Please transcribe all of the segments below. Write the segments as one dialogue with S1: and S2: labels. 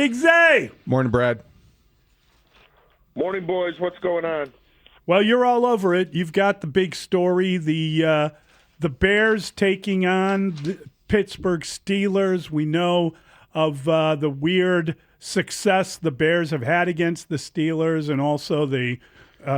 S1: Big Zay.
S2: Morning, Brad.
S3: Morning, boys. What's going on?
S1: Well, you're all over it. You've got the big story, the Bears taking on the Pittsburgh Steelers. We know of the weird success the Bears have had against the Steelers, and also the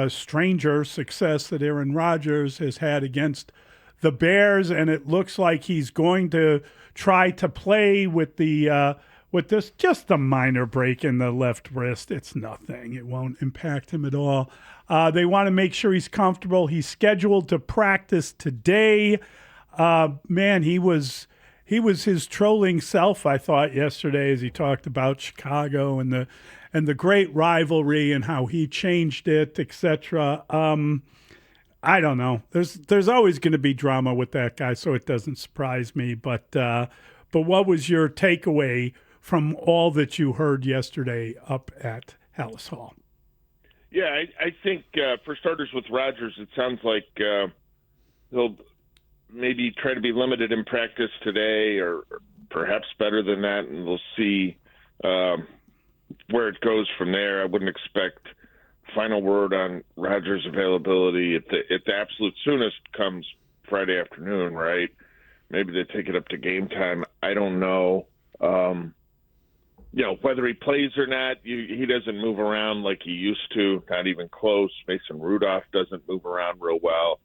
S1: stranger success that Aaron Rodgers has had against the Bears. And it looks like he's going to try to play with the with this, just a minor break in the left wrist. It's nothing. It won't impact him at all. They want to make sure he's comfortable. He's scheduled to practice today. Man, he was his trolling self, I thought, yesterday, as he talked about Chicago and the great rivalry and how he changed it, etc. I don't know. There's always going to be drama with that guy, so it doesn't surprise me. But what was your takeaway from all that you heard yesterday up at Hallis Hall?
S3: Yeah, I think for starters with Rodgers, it sounds like he'll maybe try to be limited in practice today, or perhaps better than that, and we'll see where it goes from there. I wouldn't expect final word on Rodgers' availability at the absolute soonest comes Friday afternoon, right? Maybe they take it up to game time. I don't know. Whether he plays or not, he doesn't move around like he used to, not even close. Mason Rudolph doesn't move around real well.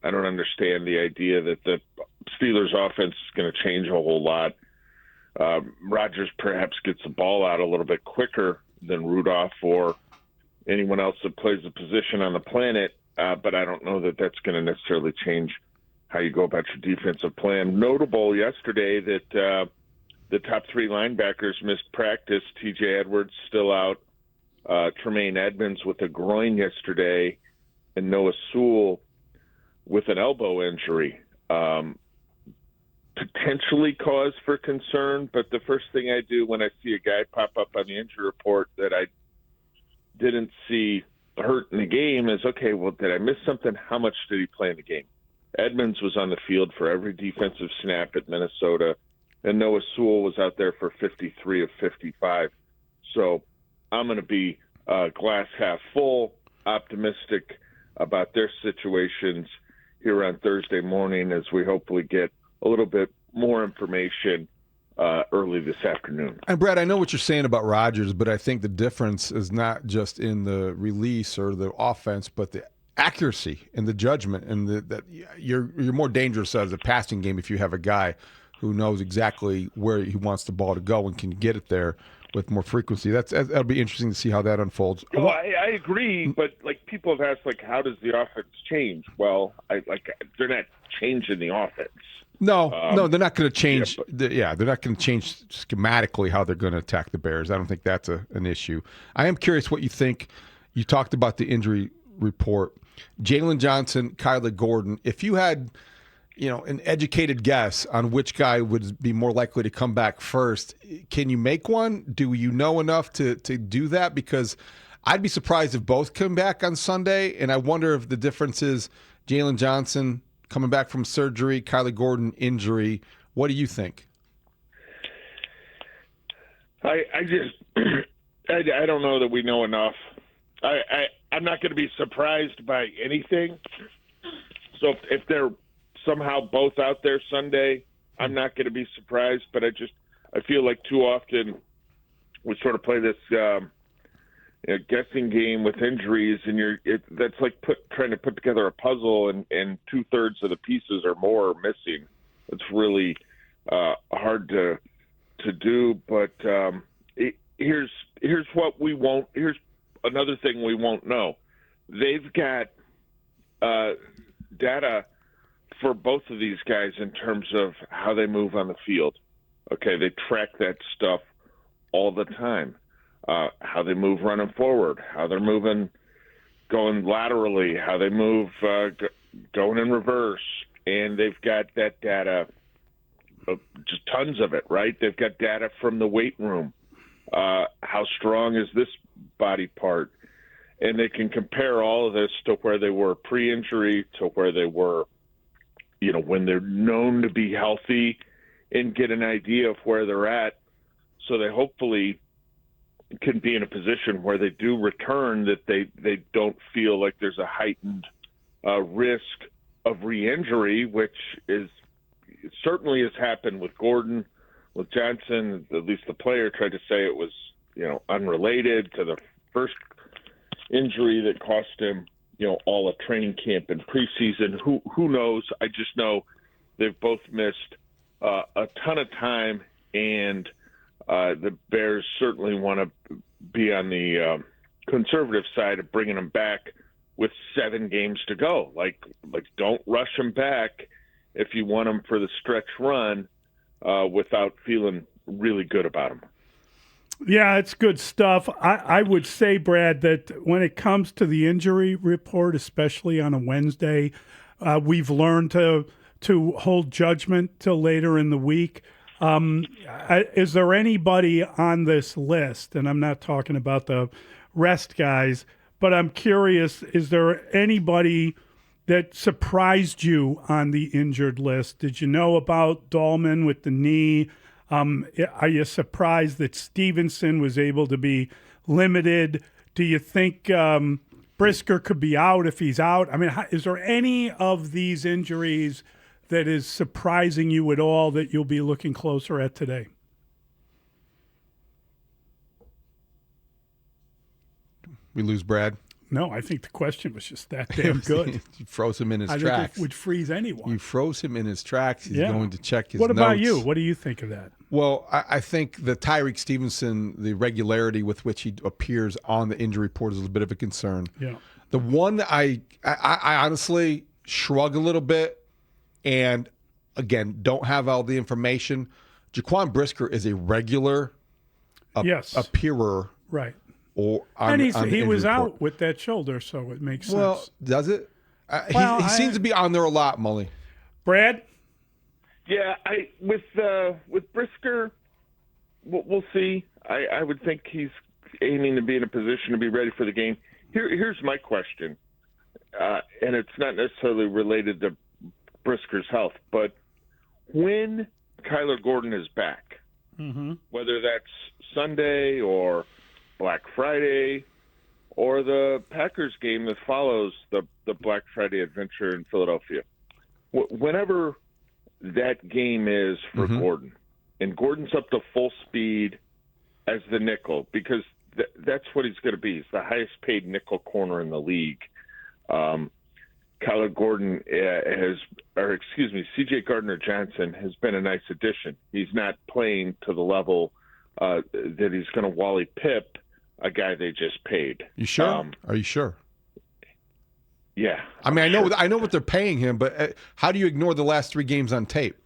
S3: I don't understand the idea that the Steelers' offense is going to change a whole lot. Rodgers perhaps gets the ball out a little bit quicker than Rudolph or anyone else that plays the position on the planet, but I don't know that that's going to necessarily change how you go about your defensive plan. Notable yesterday that the top three linebackers missed practice. T.J. Edwards still out. Tremaine Edmonds with a groin yesterday, and Noah Sewell with an elbow injury. Potentially cause for concern, but the first thing I do when I see a guy pop up on the injury report that I didn't see hurt in the game is, okay, well, did I miss something? How much did he play in the game? Edmonds was on the field for every defensive snap at Minnesota, and Noah Sewell was out there for 53 of 55. So I'm going to be glass half full, optimistic about their situations here on Thursday morning as we hopefully get a little bit more information early this afternoon.
S2: And Brad, I know what you're saying about Rodgers, but I think the difference is not just in the release or the offense, but the accuracy and the judgment, and that you're more dangerous as a passing game if you have a guy who knows exactly where he wants the ball to go and can get it there with more frequency. That'll be interesting to see how that unfolds.
S3: Well, I agree, but people have asked how does the offense change? Well, they're not changing the offense.
S2: No, they're not going to change. They're not going to change schematically how they're going to attack the Bears. I don't think that's an issue. I am curious what you think. You talked about the injury report. Jaylon Johnson, Kyler Gordon. If you had, an educated guess on which guy would be more likely to come back first, can you make one? Do you know enough to do that? Because I'd be surprised if both come back on Sunday, and I wonder if the difference is Jaylon Johnson coming back from surgery, Kyler Gordon injury. What do you think?
S3: I don't know that we know enough. I'm not going to be surprised by anything. So if they're somehow both out there Sunday, I'm not going to be surprised. But I feel like too often we sort of play this guessing game with injuries, and that's like trying to put together a puzzle, and 2/3 of the pieces or more are missing. It's really hard to do. But here's what we won't. Here's another thing we won't know. They've got data for both of these guys in terms of how they move on the field. Okay, they track that stuff all the time. How they move running forward, how they're moving going laterally, how they move going in reverse. And they've got that data, just tons of it, right? They've got data from the weight room. How strong is this body part? And they can compare all of this to where they were pre-injury to where they were, when they're known to be healthy, and get an idea of where they're at. So they hopefully can be in a position where they do return, that they don't feel like there's a heightened risk of re-injury, which certainly has happened with Gordon, with Johnson. At least the player tried to say it was, unrelated to the first injury that cost him, all of training camp and preseason. Who knows? I just know they've both missed a ton of time, and the Bears certainly want to be on the conservative side of bringing them back with 7 games to go. Like don't rush them back if you want them for the stretch run without feeling really good about them.
S1: Yeah, it's good stuff. I would say, Brad, that when it comes to the injury report, especially on a Wednesday, we've learned to hold judgment till later in the week. Is there anybody on this list, and I'm not talking about the rest guys, but I'm curious, is there anybody that surprised you on the injured list? Did you know about Dahlman with the knee? Are you surprised that Stevenson was able to be limited? Do you think Brisker could be out if he's out? I mean, is there any of these injuries that is surprising you at all that you'll be looking closer at today?
S2: We lose Brad.
S1: No, I think the question was just that damn good.
S2: You froze him in his
S1: I
S2: tracks.
S1: think it would freeze anyone.
S2: You froze him in his tracks. He's going to check his
S1: What about
S2: notes.
S1: you? What do you think of that?
S2: Well, I think the Tyreek Stevenson, the regularity with which he appears on the injury report is a bit of a concern.
S1: Yeah.
S2: The one that I honestly shrug a little bit, and again, don't have all the information. Jaquan Brisker is a regular appearer.
S1: Right.
S2: Or
S1: and he was
S2: report.
S1: out with that shoulder, so it makes sense.
S2: Well, does it? He seems to be on there a lot, Mully.
S1: Brad?
S3: Yeah, with Brisker, we'll see. I would think he's aiming to be in a position to be ready for the game. Here's my question, and it's not necessarily related to Brisker's health, but when Kyler Gordon is back, whether that's Sunday or Black Friday or the Packers game that follows the Black Friday adventure in Philadelphia, whenever that game is for Gordon, and Gordon's up to full speed as the nickel, because that's what he's going to be. He's the highest paid nickel corner in the league. Kyler Gordon C.J. Gardner-Johnson has been a nice addition. He's not playing to the level that he's going to Wally Pipp a guy they just paid.
S2: You sure? Are you sure?
S3: Yeah.
S2: I mean, I know what they're paying him, but how do you ignore the last 3 games on tape?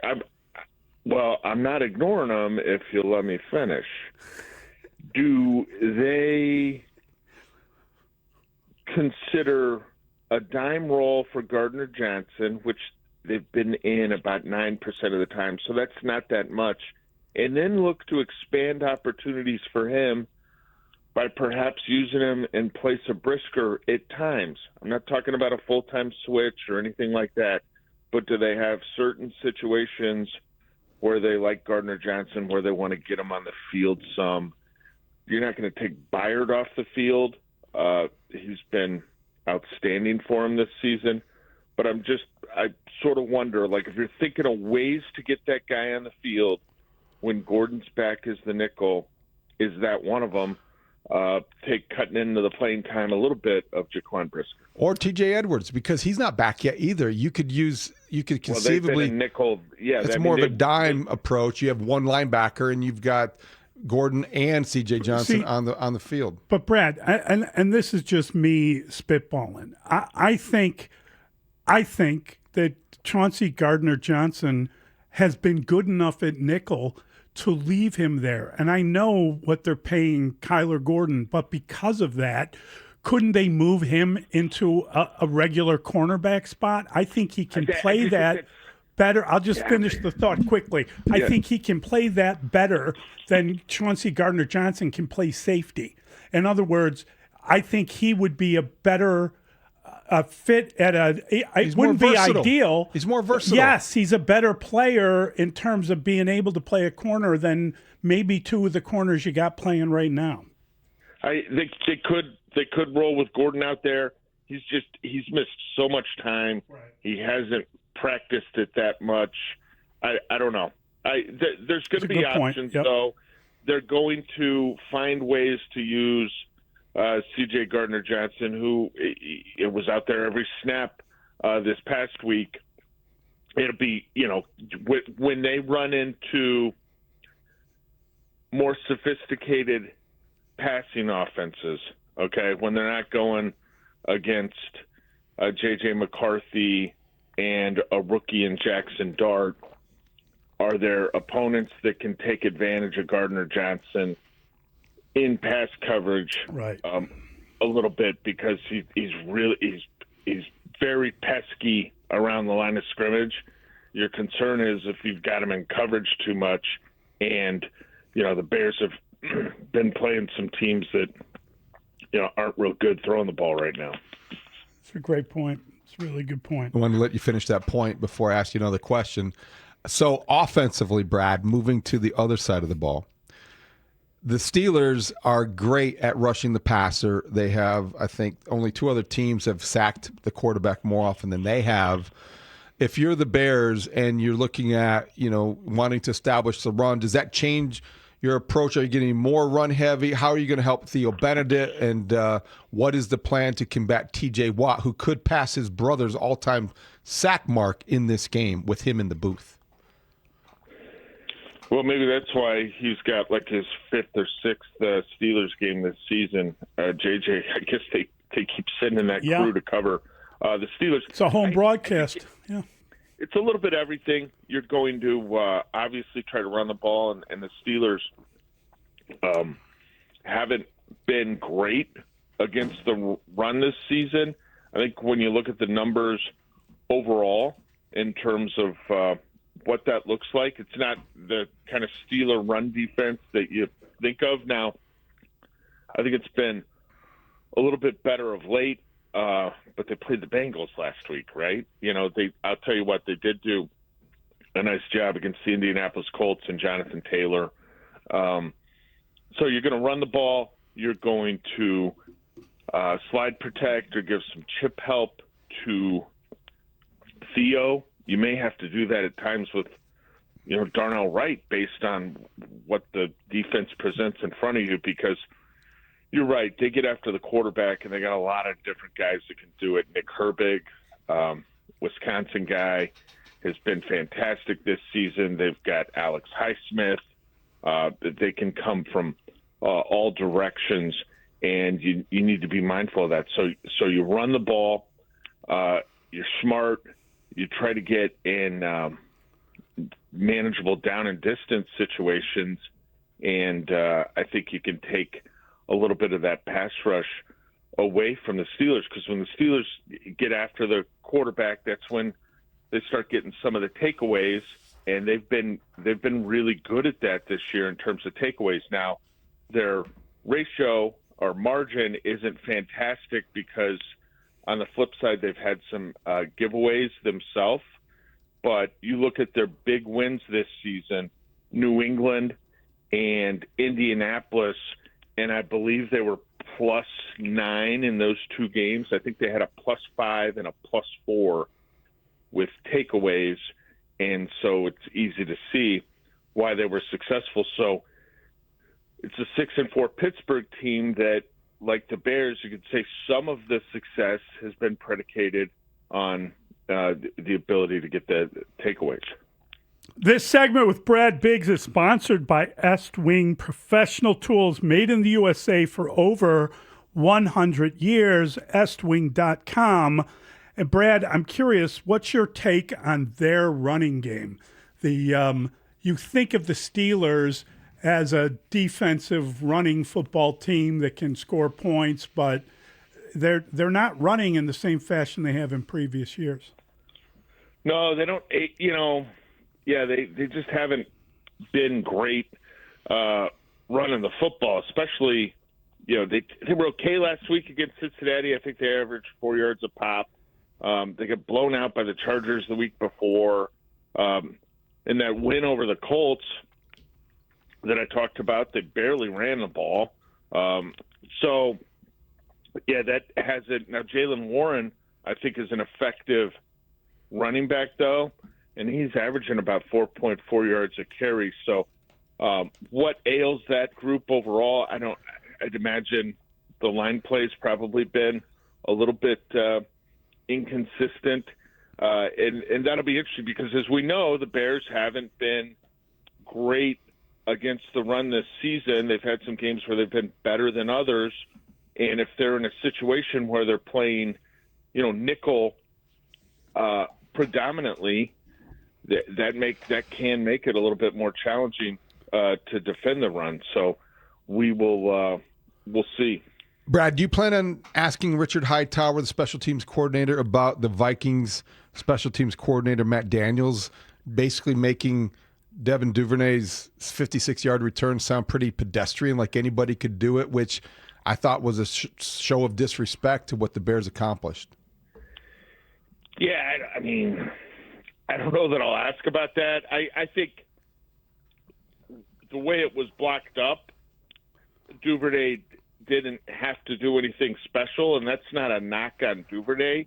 S3: I'm not ignoring them if you'll let me finish. Do they consider a dime roll for Gardner-Johnson, which they've been in about 9% of the time, so that's not that much, and then look to expand opportunities for him by perhaps using him in place of Brisker at times? I'm not talking about a full-time switch or anything like that, but do they have certain situations where they like Gardner-Johnson, where they want to get him on the field some? You're not going to take Byard off the field. He's been outstanding for him this season. But I sort of wonder, like, if you're thinking of ways to get that guy on the field when Gordon's back as the nickel, is that one of them? Cutting into the playing time a little bit of Jaquan Brisker.
S2: Or TJ Edwards, because he's not back yet either. You could conceivably.
S3: Well, nickel. Yeah,
S2: it's more of a dime approach. You have one linebacker, and you've got Gordon and CJ Johnson on the field.
S1: But Brad, and this is just me spitballing. I think that Chauncey Gardner-Johnson has been good enough at nickel to leave him there. And I know what they're paying Kyler Gordon, but because of that, couldn't they move him into a regular cornerback spot? I think he can play that better. I'll just finish the thought quickly. I think he can play that better than Chauncey Gardner-Johnson can play safety. In other words, I think he would be a better a fit at it wouldn't be ideal.
S2: He's more versatile.
S1: Yes, he's a better player in terms of being able to play a corner than maybe two of the corners you got playing right now.
S3: They could roll with Gordon out there. He's missed so much time. Right. He hasn't practiced it that much. I don't know. There's going to be options, though. They're going to find ways to use C.J. Gardner-Johnson, who it was out there every snap this past week. It'll be, when they run into more sophisticated passing offenses, okay, when they're not going against J.J. McCarthy and a rookie in Jackson Dart, are there opponents that can take advantage of Gardner-Johnson in pass coverage
S1: right.
S3: A little bit, because he's very pesky around the line of scrimmage. Your concern is if you've got him in coverage too much, and the Bears have been playing some teams that aren't real good throwing the ball right now.
S1: It's a great point. It's a really good point.
S2: I want to let you finish that point before I ask you another question. So offensively, Brad, moving to the other side of the ball, the Steelers are great at rushing the passer. They have, I think, only two other teams have sacked the quarterback more often than they have. If you're the Bears and you're looking at, wanting to establish the run, does that change your approach? Are you getting more run heavy? How are you going to help Theo Benedict? And what is the plan to combat T.J. Watt, who could pass his brother's all-time sack mark in this game with him in the booth?
S3: Well, maybe that's why he's got like his fifth or sixth Steelers game this season. JJ, I guess they keep sending that crew to cover the Steelers.
S1: It's a home broadcast. Yeah,
S3: it's a little bit of everything. You're going to obviously try to run the ball, and the Steelers haven't been great against the run this season. I think when you look at the numbers overall in terms of what that looks like, it's not the kind of Steeler run defense that you think of. Now, I think it's been a little bit better of late, but they played the Bengals last week, right? I'll tell you what, they did do a nice job against the Indianapolis Colts and Jonathan Taylor. So you're going to run the ball. You're going to slide protect or give some chip help to Theo. You may have to do that at times with, Darnell Wright based on what the defense presents in front of you, because you're right. They get after the quarterback, and they got a lot of different guys that can do it. Nick Herbig, Wisconsin guy, has been fantastic this season. They've got Alex Highsmith. They can come from all directions, and you need to be mindful of that. So you run the ball. You're smart. You try to get in manageable down and distance situations, and I think you can take a little bit of that pass rush away from the Steelers, because when the Steelers get after the quarterback, that's when they start getting some of the takeaways, and they've been really good at that this year in terms of takeaways. Now, their ratio or margin isn't fantastic because on the flip side, they've had some giveaways themselves. But you look at their big wins this season, New England and Indianapolis, and I believe they were +9 in those two games. I think they had a +5 and a +4 with takeaways, and so it's easy to see why they were successful. So it's a 6-4 Pittsburgh team that, like the Bears, you could say some of the success has been predicated on the ability to get the takeaways.
S1: This segment with Brad Biggs is sponsored by Estwing Professional Tools, made in the USA for over 100 years, estwing.com. And Brad, I'm curious, what's your take on their running game? You think of the Steelers as a defensive running football team that can score points, but they're not running in the same fashion they have in previous years.
S3: No, they don't. They just haven't been great running the football, especially they were okay last week against Cincinnati. I think they averaged 4 yards a pop. They got blown out by the Chargers the week before. In that win over the Colts that I talked about, they barely ran the ball. That hasn't. Now, Jaylen Warren, I think, is an effective running back, though, and he's averaging about 4.4 yards a carry. So what ails that group overall? I'd imagine the line play's probably been a little bit inconsistent. And that'll be interesting because, as we know, the Bears haven't been great against the run this season. They've had some games where they've been better than others. And if they're in a situation where they're playing, nickel predominantly, that can make it a little bit more challenging to defend the run. So we'll see.
S2: Brad, do you plan on asking Richard Hightower, the special teams coordinator, about the Vikings special teams coordinator, Matt Daniels, basically making Devin Duvernay's 56-yard return sound pretty pedestrian, like anybody could do it, which I thought was a show of disrespect to what the Bears accomplished?
S3: Yeah, I don't know that I'll ask about that. I think the way it was blocked up, Duvernay didn't have to do anything special, and that's not a knock on Duvernay.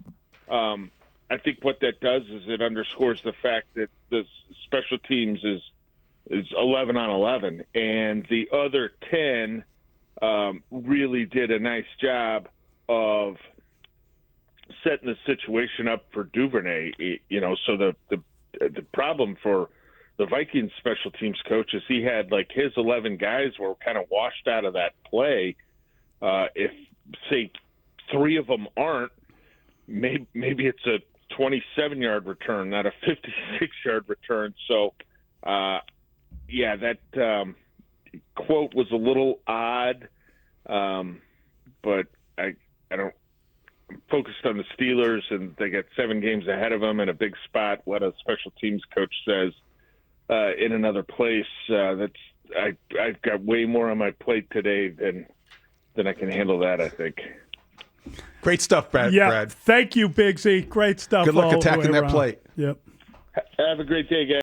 S3: I think what that does is it underscores the fact that the special teams is 11 on 11, and the other 10 really did a nice job of setting the situation up for Duvernay. So the problem for the Vikings special teams coach is he had his 11 guys were kind of washed out of that play. If, say, 3 of them aren't, maybe it's a 27-yard return, not a 56-yard return. So, that quote was a little odd, but I don't. I'm focused on the Steelers, and they got 7 games ahead of them in a big spot. What a special teams coach says in another place. I've got way more on my plate today than I can handle that, I think.
S2: Great stuff, Brad.
S1: Yeah,
S2: Brad.
S1: thank you, Big Z. Great stuff.
S2: Good luck
S1: all the
S2: attacking
S1: way
S2: that
S1: around.
S2: plate.
S1: Yep.
S3: Have a great day, guys.